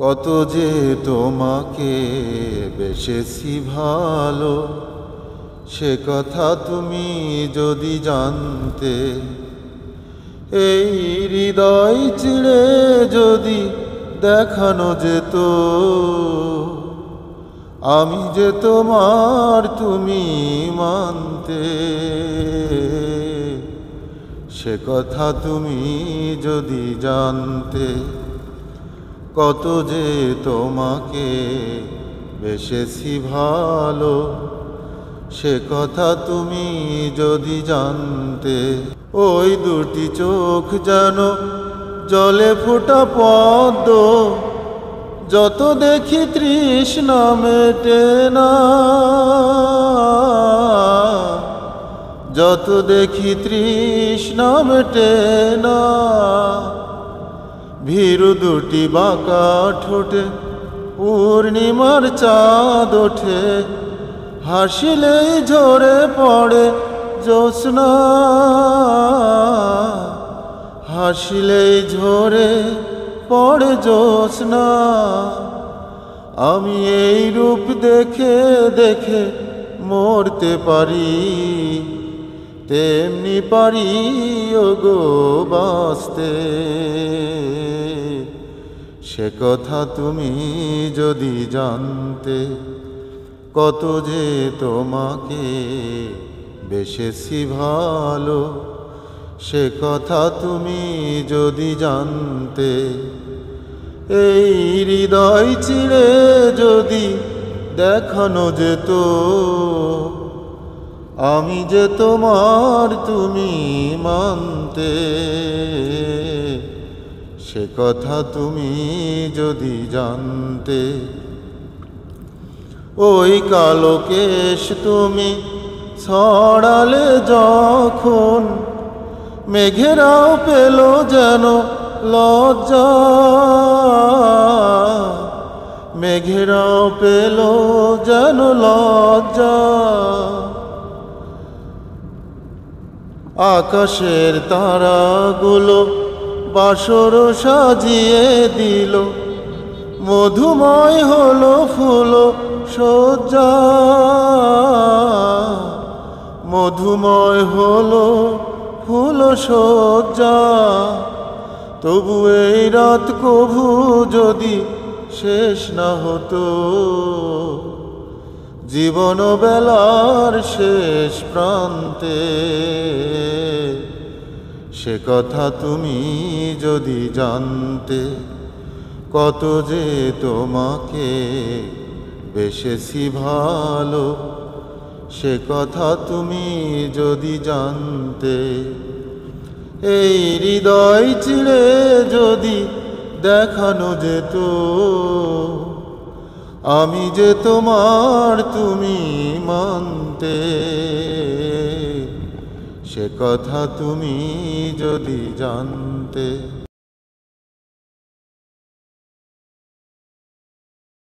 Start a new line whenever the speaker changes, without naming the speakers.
কত যে তোমাকে বেসেছি ভালো, সে কথা তুমি যদি জানতে। এই হৃদয় চিড়ে যদি দেখানো যেত, আমি যে তোমার তুমি মানতে। সে কথা তুমি যদি জানতে, কত যে তোমাকে বেসেছি ভালো, সে কথা তুমি যদি জানতে। ওই দুটি চোখ যেন জলে ফোটা পদ্ম, যত দেখি তৃষ্ণা মেটে না, যত দেখি তৃষ্ণা মেটে না। ভীরু দুটি বাঁকা ঠোঁটে পূর্ণিমার চাঁদ ওঠে, হাসিলেই ঝরে পড়ে জ্যোৎস্না, হাসিলেই ঝরে পড়ে জ্যোৎস্না। আমি এই রূপ দেখে দেখে মরতে পারি, তেমনি পারি ওগো বাঁচতে। সে কথা তুমি যদি জানতে, কত যে তোমাকে বেসেছি ভালো, সে কথা তুমি যদি জানতে। এই হৃদয় চিড়ে যদি দেখানো যেত, আমি যে তোমার তুমি মানতে। সে কথা তুমি যদি জানতে। ওই কালো কেশ তুমি ছড়ালে যখন, মেঘেরাও পেল যেন লজ্জা, মেঘেরাও পেল যেন লজ্জা। আকাশের তারাগুলো বাসর সাজিয়ে দিল, মধুময় হলো ফুল সজ্জা, মধুময় হলো ফুল সজ্জা। তবু এই রাত কভু যদি শেষ না হতো, জীবন বেলার শেষ প্রান্তে। সে কথা তুমি যদি জানতে, কত যে তোমাকে বেসেছি ভালো, সে কথা তুমি যদি জানতে। এই হৃদয় চিড়ে যদি দেখানো যেত, আমি যে তোমার তুমি মানতে। সে কথা তুমি যদি জানতে।